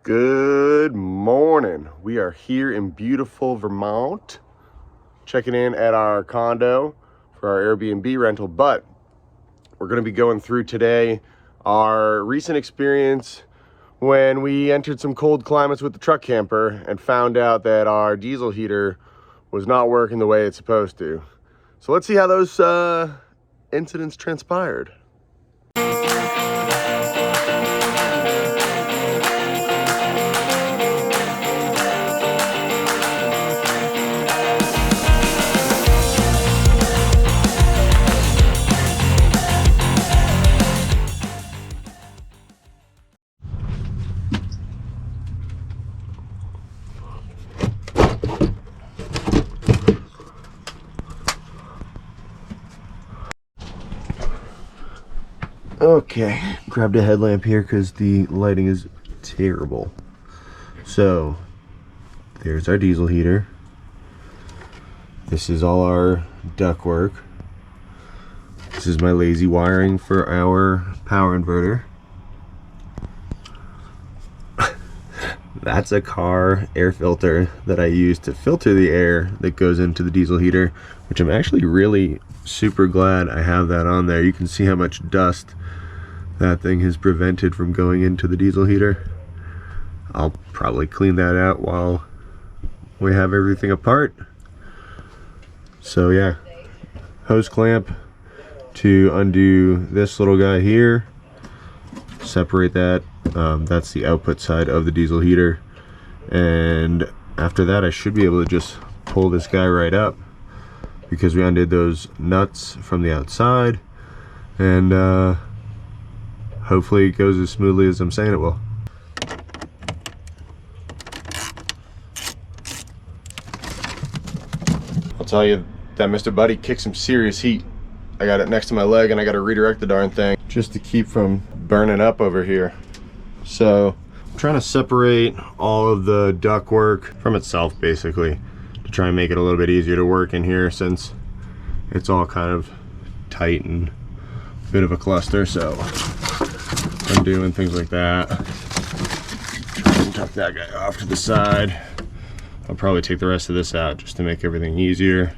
Good morning. We are here in beautiful Vermont, checking in at our condo for our Airbnb rental, but we're going to be going through today our recent experience when we entered some cold climates with the truck camper and found out that our diesel heater was not working the way it's supposed to. So let's see how those incidents transpired. Okay, grabbed a headlamp here because the lighting is terrible. So, there's our diesel heater. This is all our ductwork. This is my lazy wiring for our power inverter. That's a car air filter that I use to filter the air that goes into the diesel heater, which I'm actually really super glad I have that on there. You can see how much dust that thing has prevented from going into the diesel heater. I'll probably clean that out while we have everything apart. So yeah, hose clamp to undo this little guy here, separate that. That's the output side of the diesel heater, and after that I should be able to just pull this guy right up because we undid those nuts from the outside, and hopefully it goes as smoothly as I'm saying it will. I'll tell you that Mr. Buddy kicked some serious heat. I got it next to my leg and I got to redirect the darn thing just to keep from burning up over here. So I'm trying to separate all of the ductwork from itself basically to try and make it a little bit easier to work in here since it's all kind of tight and a bit of a cluster. So I'm doing things like that. Try and tuck that guy off to the side. I'll probably take the rest of this out just to make everything easier.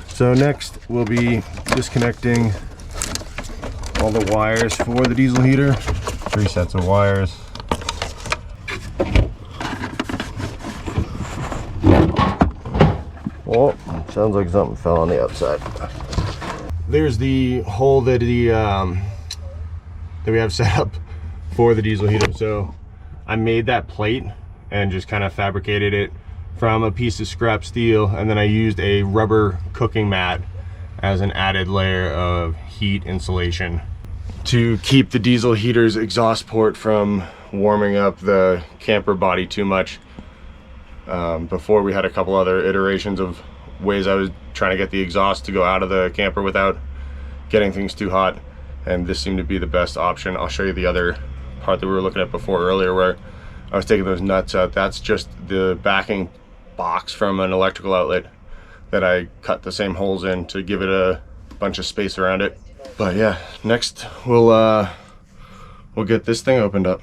So next we'll be disconnecting all the wires for the diesel heater. 3 sets of wires. Oh, sounds like something fell on the outside. There's the hole that we have set up for the diesel heater. So I made that plate and just kind of fabricated it from a piece of scrap steel, and then I used a rubber cooking mat as an added layer of heat insulation to keep the diesel heater's exhaust port from warming up the camper body too much. Before we had a couple other iterations of ways I was trying to get the exhaust to go out of the camper without getting things too hot, and this seemed to be the best option. I'll show you the other part that we were looking at before earlier where I was taking those nuts out. That's just the backing box from an electrical outlet that I cut the same holes in to give it a bunch of space around it. But yeah, next we'll get this thing opened up.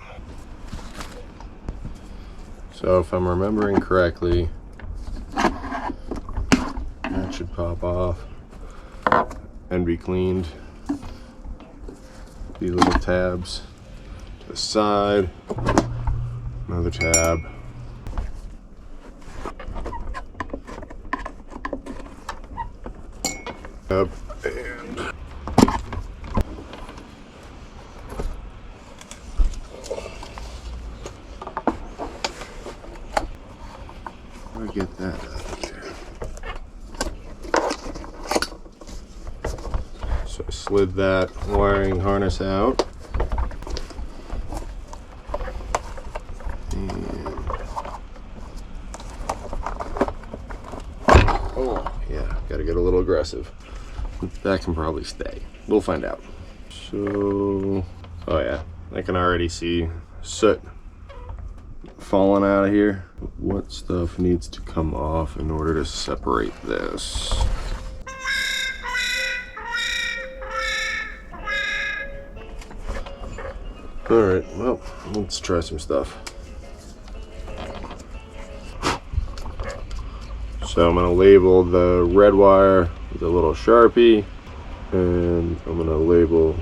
So if I'm remembering correctly, that should pop off and be cleaned. These little tabs to the side, another tab. Up and we'll get that out of there. So I slid that wiring harness out. And oh yeah, gotta get a little aggressive. That can probably stay. We'll find out. So, oh yeah, I can already see soot falling out of here. What stuff needs to come off in order to separate this? All right, well, let's try some stuff. So I'm gonna label the red wire with a little Sharpie, and I'm gonna label,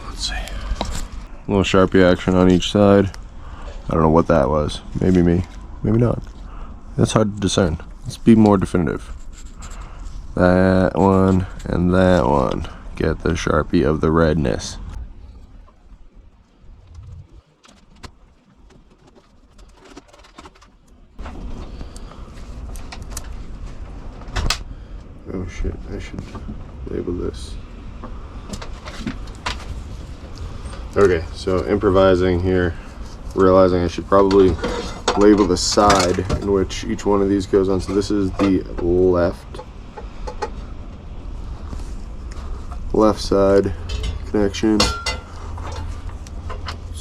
let's see, a little Sharpie action on each side. I don't know what that was. Maybe me, maybe not. That's hard to discern. Let's be more definitive. That one and that one. Get the Sharpie of the redness. Oh shit, I should label this. Okay, so improvising here, realizing I should probably label the side in which each one of these goes on. So this is the left side connection. Let's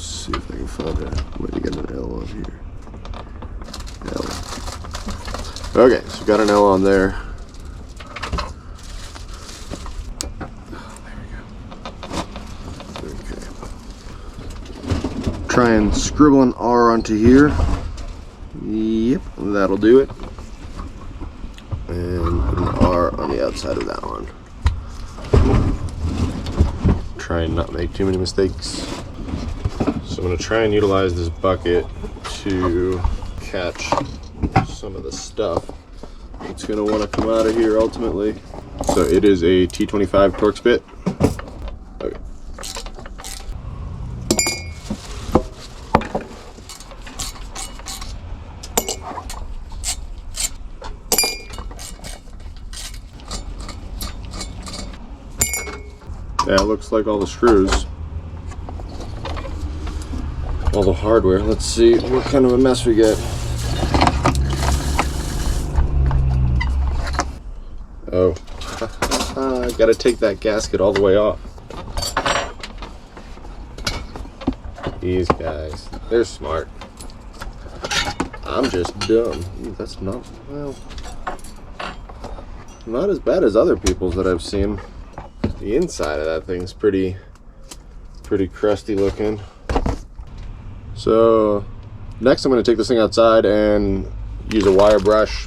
see if I can find a way to get an L on here. L. Okay, so got an L on there. Try and scribble an R onto here. Yep, that'll do it. And put an R on the outside of that one. Try and not make too many mistakes. So I'm going to try and utilize this bucket to catch some of the stuff that's going to want to come out of here ultimately. So it is a T25 Torx bit. Okay. Yeah, it looks like all the screws, all the hardware. Let's see what kind of a mess we get. Oh, I gotta take that gasket all the way off. These guys, they're smart. I'm just dumb. Ooh, that's not, well, not as bad as other people's that I've seen. The inside of that thing's pretty crusty looking. So next I'm going to take this thing outside and use a wire brush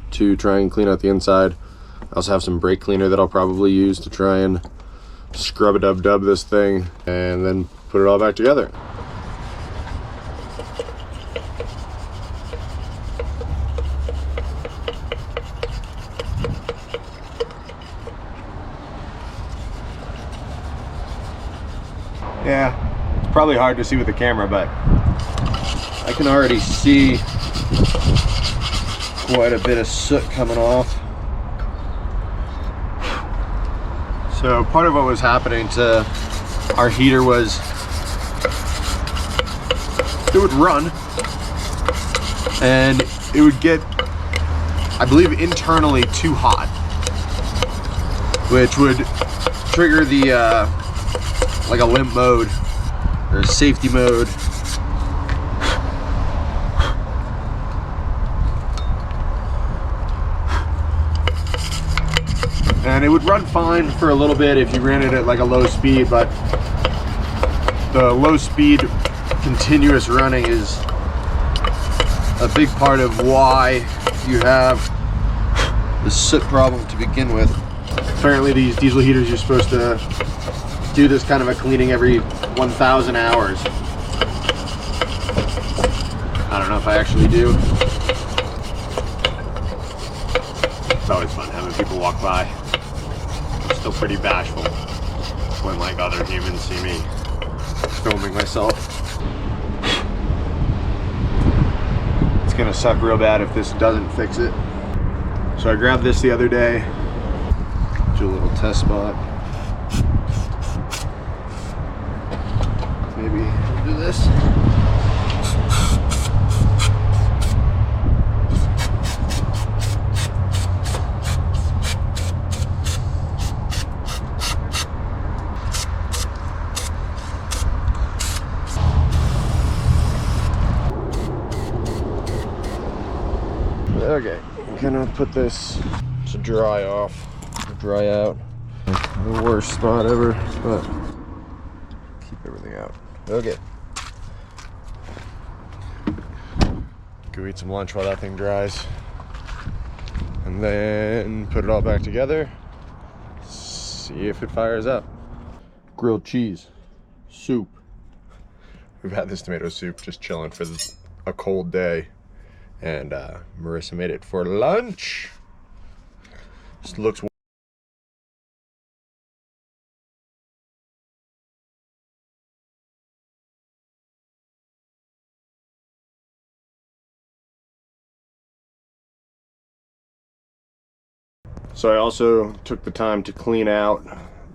to try and clean out the inside. I also have some brake cleaner that I'll probably use to try and scrub-a-dub-dub this thing and then put it all back together. Yeah, it's probably hard to see with the camera, but I can already see quite a bit of soot coming off. So part of what was happening to our heater was it would run and it would get, I believe, internally too hot, which would trigger the like a limp mode or a safety mode. And it would run fine for a little bit if you ran it at like a low speed, but the low speed continuous running is a big part of why you have the soot problem to begin with. Apparently these diesel heaters, you're supposed to do this kind of a cleaning every 1,000 hours. I don't know if I actually do. It's always fun having people walk by. I'm still pretty bashful when like other humans see me filming myself. It's gonna suck real bad if this doesn't fix it. So I grabbed this the other day, do a little test spot. Maybe we'll do this. Okay, I'm gonna put this to dry off, dry out. The worst spot ever, but keep everything out. Okay. Go eat some lunch while that thing dries. And then put it all back together. See if it fires up. Grilled cheese, soup. We've had this tomato soup just chilling for a cold day. And Marissa made it for lunch. Just looks. So I also took the time to clean out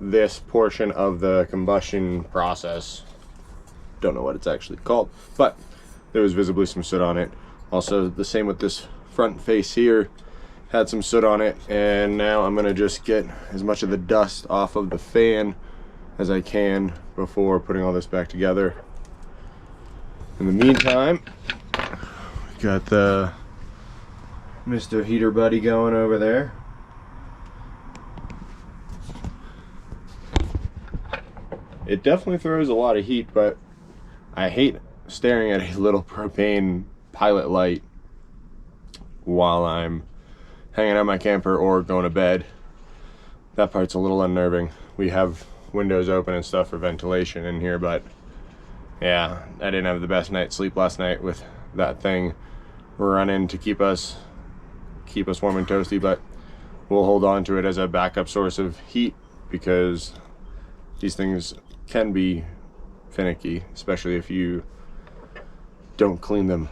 this portion of the combustion process. Don't know what it's actually called, but there was visibly some soot on it. Also, the same with this front face here, had some soot on it, and now I'm gonna just get as much of the dust off of the fan as I can before putting all this back together. In the meantime, we got the Mr. Heater Buddy going over there. It definitely throws a lot of heat, but I hate staring at a little propane pilot light while I'm hanging out my camper or going to bed. That part's a little unnerving. We have windows open and stuff for ventilation in here, but yeah, I didn't have the best night's sleep last night with that thing running to keep us warm and toasty, but we'll hold on to it as a backup source of heat because these things can be finicky, especially if you don't clean them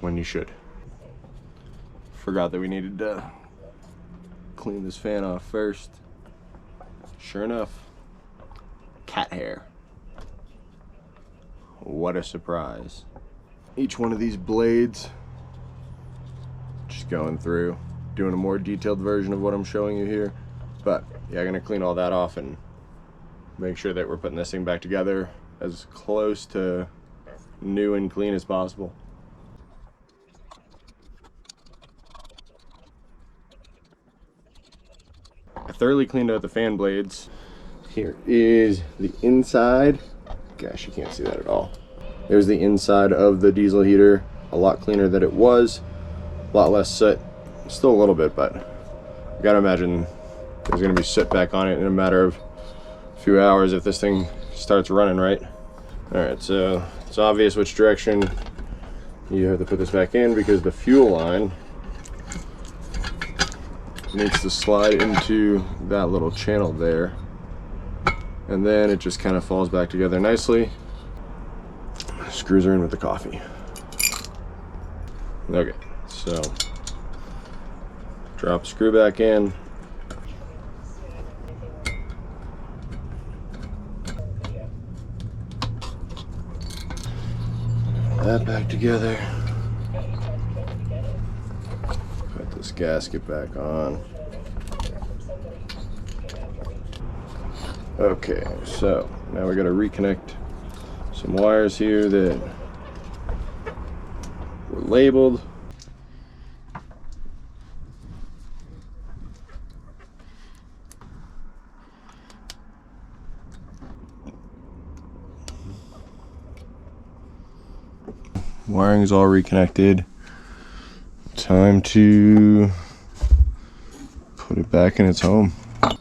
when you should. Forgot that we needed to clean this fan off first. Sure enough, cat hair. What a surprise. Each one of these blades, just going through, doing a more detailed version of what I'm showing you here. But yeah, I'm gonna clean all that off and make sure that we're putting this thing back together as close to new and clean as possible. I thoroughly cleaned out the fan blades. Here is the inside. Gosh, you can't see that at all. There's the inside of the diesel heater. A lot cleaner than it was. A lot less soot. Still a little bit, but you gotta imagine there's gonna be soot back on it in a matter of a few hours if this thing starts running right. Alright, so it's obvious which direction you have to put this back in because the fuel line needs to slide into that little channel there. And then it just kind of falls back together nicely. Screws are in with the coffee. Okay, so drop the screw back in. That back together. Put this gasket back on. Okay, so now we got to reconnect some wires here that were labeled. Wiring is all reconnected. Time to put it back in its home. Okay.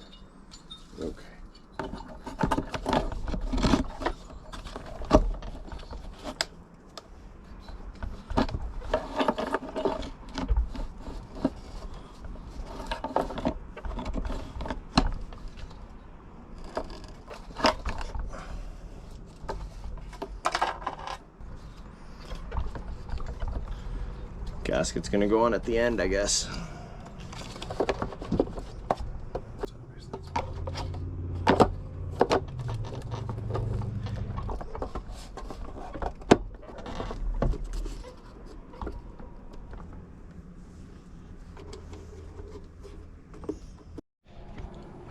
Gasket's gonna go on at the end, I guess.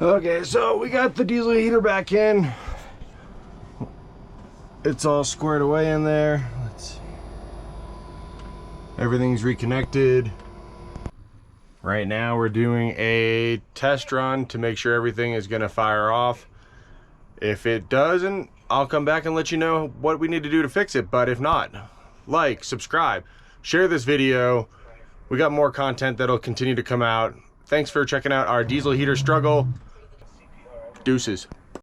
Okay, so we got the diesel heater back in. It's all squared away in there. Let's see. Everything's reconnected. Right now we're doing a test run to make sure everything is gonna fire off. If it doesn't, I'll come back and let you know what we need to do to fix it. But if not, like, subscribe, share this video. We got more content that'll continue to come out. Thanks for checking out our diesel heater struggle. Deuces.